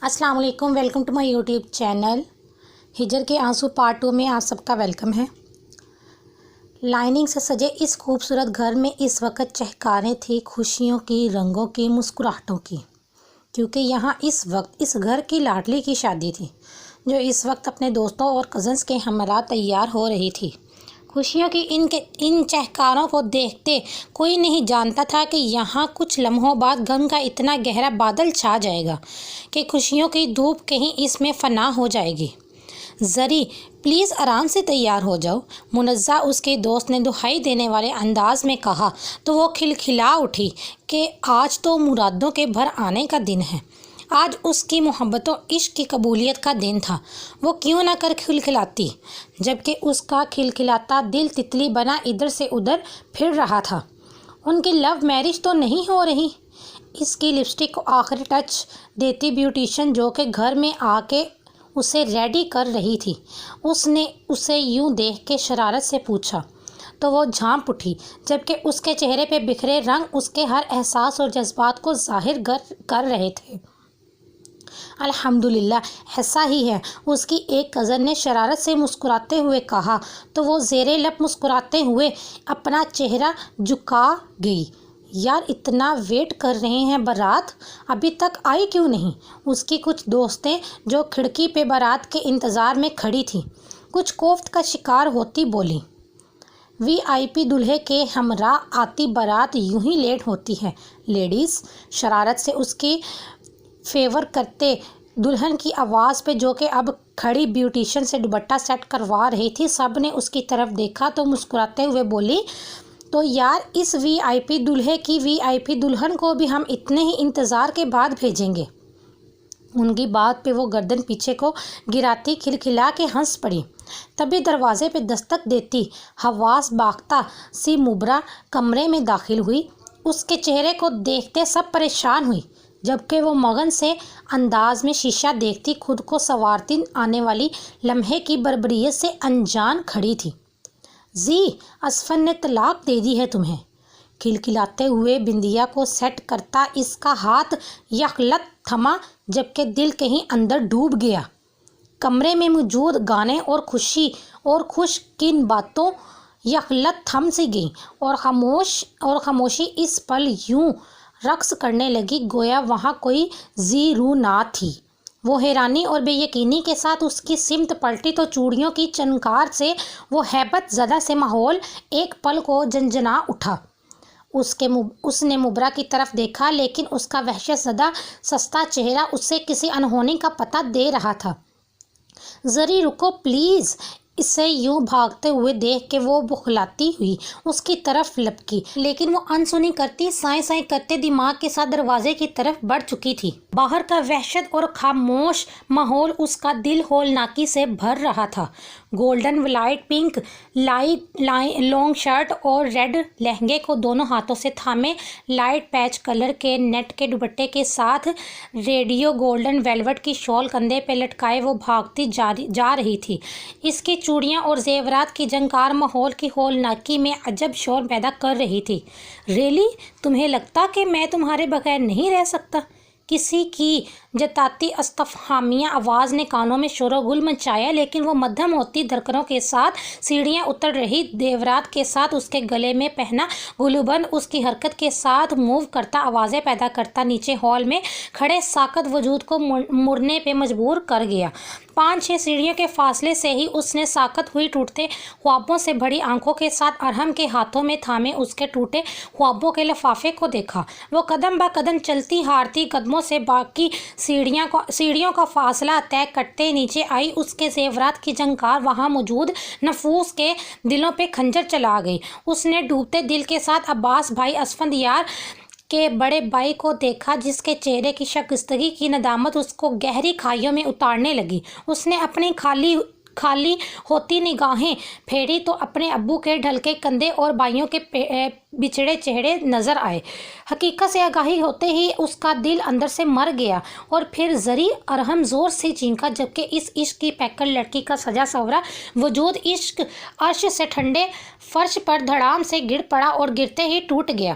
अस्सलाम वालेकुम, welcome to my YouTube channel. हिजर के आंसू पार्ट 2 में आप सबका वेलकम है। लाइनिंग से सजे इस खूबसूरत घर में इस वक्त चहकारें थी खुशियों की, रंगों की, मुस्कुराहटों की, क्योंकि यहाँ इस वक्त इस घर की लाडली की शादी थी जो इस वक्त अपने दोस्तों और कज़न्स के हमरा तैयार हो रही थी। खुशियों की इन चहकारों को देखते कोई नहीं जानता था कि यहाँ कुछ लम्हों बाद गम का इतना गहरा बादल छा जाएगा कि खुशियों की धूप कहीं इसमें फ़ना हो जाएगी। ज़री प्लीज़ आराम से तैयार हो जाओ, मुनज़्ज़ा उसके दोस्त ने दुहाई देने वाले अंदाज में कहा तो वो खिलखिला उठी कि आज तो मुरादों के भर आने का दिन है। आज उसकी मोहब्बतों इश्क की कबूलियत का दिन था। वो क्यों ना कर खिलखिलाती, जबकि उसका खिलखिलाता दिल तितली बना इधर से उधर फिर रहा था। उनकी लव मैरिज तो नहीं हो रही। इसकी लिपस्टिक को आखिरी टच देती ब्यूटिशियन जो कि घर में आके उसे रेडी कर रही थी, उसने उसे यूं देख के शरारत से पूछा तो वो झांप उठी, जबकि उसके चेहरे पे बिखरे रंग उसके हर एहसास और जज्बात को जाहिर कर रहे थे। अल्हम्दुलिल्लाह, ऐसा ही है, उसकी एक कज़न ने शरारत से मुस्कुराते हुए कहा तो वो ज़ेरे लब मुस्कुराते हुए अपना चेहरा झुका गई। यार इतना वेट कर रहे हैं, बारात अभी तक आई क्यों नहीं? उसकी कुछ दोस्तें जो खिड़की पे बारात के इंतज़ार में खड़ी थीं कुछ कोफ्त का शिकार होती बोली, VIP दूल्हे के हमरा आती बारात यूं ही लेट होती है लेडीज़। शरारत से उसकी फेवर करते दुल्हन की आवाज़ पे जो कि अब खड़ी ब्यूटिशियन से दुपट्टा सेट करवा रही थी, सब ने उसकी तरफ देखा तो मुस्कुराते हुए बोली तो यार इस VIP दूल्हे की VIP दुल्हन को भी हम इतने ही इंतज़ार के बाद भेजेंगे। उनकी बात पे वो गर्दन पीछे को गिराती खिलखिला के हंस पड़ी। तभी दरवाजे पे दस्तक देती हवास बाख्ता सी मुबरा कमरे में दाखिल हुई। उसके चेहरे को देखते सब परेशान हुई, जबकि वो मगन से अंदाज में शीशा देखती खुद को संवारती आने वाली लम्हे की बर्बरियत से अनजान खड़ी थी। जी असफन ने तलाक दे दी है तुम्हें, खिलखिलाते हुए बिंदिया को सेट करता इसका हाथ यकलत थमा, जबकि दिल कहीं अंदर डूब गया। कमरे में मौजूद गाने और खुश किन बातों यकलत थम सी गई और खामोशी इस पल यूं रक्स करने लगी गोया वहाँ कोई जी रूह ना थी। वो हैरानी और बेयकीनी के साथ उसकी सिमत पलटी तो चूड़ियों की चनकार से वो हैबत ज़दा से माहौल एक पल को झंझना उठा। उसने मुबरा की तरफ देखा, लेकिन उसका वहशत ज़दा सस्ता चेहरा उससे किसी अनहोनी का पता दे रहा था। ज़री रुको प्लीज़, इसे यूं भागते हुए देख के वो बुखलाती हुई उसकी तरफ लपकी, लेकिन वो अनसुनी करती साए साए करते दिमाग के साथ दरवाजे की तरफ बढ़ चुकी थी। बाहर का वहशत और खामोश माहौल उसका दिल होलनाकी से भर रहा था। Golden light pink long shirt और रेड लहंगे को दोनों हाथों से थामे लाइट पैच कलर के नेट के दुपट्टे के साथ रेडियो गोल्डन वेलवेट की शॉल कंधे पे लटकाए वो भागती जा रही थी। इसकी चूड़ियाँ और जेवरात की झंकार माहौल की होलनाकी में अजब शोर पैदा कर रही थी। रियली तुम्हें लगता कि मैं तुम्हारे बगैर नहीं रह सकता? किसी की जताती अस्तफहामिया आवाज़ ने कानों में शोरगुल मचाया, लेकिन वो मध्यम होती धड़कनों के साथ सीढ़ियाँ उतर रही देवरात के साथ उसके गले में पहना गुलूबंद उसकी हरकत के साथ मूव करता आवाज़ें पैदा करता नीचे हॉल में खड़े साकत वजूद को मुड़ने पे मजबूर कर गया। 5-6 सीढ़ियों के फासले से ही उसने साकत हुई टूटते ख्वाबों से भरी आंखों के साथ अरहम के हाथों में थामे उसके टूटे ख्वाबों के लिफाफे को देखा। वो कदम ब कदम चलती हारती कदमों से बाकी सीढ़ियों का फासला तय करते नीचे आई। उसके जेवरात की झंकार वहाँ मौजूद नफूस के दिलों पे खंजर चला गई। उसने डूबते दिल के साथ अब्बास भाई असफंदियार के बड़े भाई को देखा, जिसके चेहरे की शकिस्तगी की नदामत उसको गहरी खाइयों में उतारने लगी। उसने अपनी खाली होती निगाहें फेरी तो अपने अब्बू के ढलके कंधे और भाइयों के बिछड़े चेहरे नज़र आए। हकीकत से आगाही होते ही उसका दिल अंदर से मर गया और फिर ज़री अरहम ज़ोर से चीखा, जबकि इस इश्क की पैकर लड़की का सजा सवरा वजूद इश्क अर्श से ठंडे फर्श पर धड़ाम से गिर पड़ा और गिरते ही टूट गया।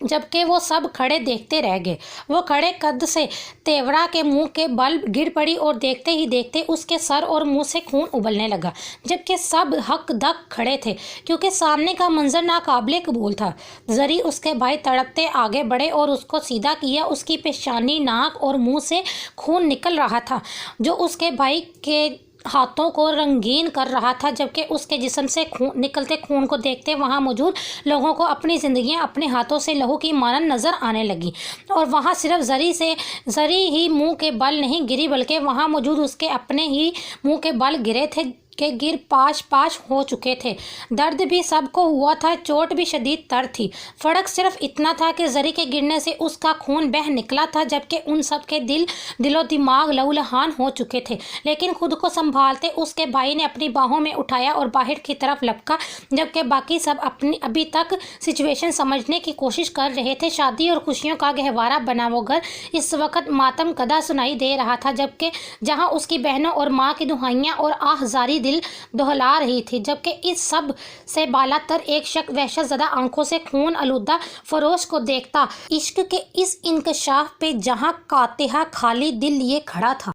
जबकि वो सब खड़े देखते रह गए। वो खड़े कद से तेवरा के मुंह के बल गिर पड़ी और देखते ही देखते उसके सर और मुंह से खून उबलने लगा, जबकि सब हक धक खड़े थे क्योंकि सामने का मंजर नाकाबिले कबूल था। जरी उसके भाई तड़पते आगे बढ़े और उसको सीधा किया। उसकी पेशानी, नाक और मुंह से खून निकल रहा था जो उसके भाई के हाथों को रंगीन कर रहा था, जबकि उसके जिस्म से निकलते खून को देखते वहां मौजूद लोगों को अपनी जिंदगियां अपने हाथों से लहू की मानन नजर आने लगी। और वहां सिर्फ जरी ही मुंह के बल नहीं गिरी, बल्कि वहां मौजूद उसके अपने ही मुंह के बल गिरे थे के गिर पाश पाश हो चुके थे। दर्द भी सबको हुआ था, चोट भी शदीद तर थी। फर्क सिर्फ इतना था कि जरी के गिरने से उसका खून बह निकला था, जबकि उन सब के दिलो दिमाग लहूलुहान हो चुके थे। लेकिन खुद को संभालते उसके भाई ने अपनी बाहों में उठाया और बाहर की तरफ लपका, जबकि बाकी सब अभी तक सिचुएशन समझने की कोशिश कर रहे थे। शादी और खुशियों का गहवारा बना वो घर इस वक्त मातम कदा सुनाई दे रहा था, जबकि जहां उसकी बहनों और माँ की दुहाइयाँ और आहजारी दिल दोहला रही थी, जबकि इस सब से बालातर एक शख्स वहशत ज़दा आंखों से खून आलूदा फरोश को देखता इश्क के इस इंकशाफ पे जहां कातिहा खाली दिल लिए खड़ा था।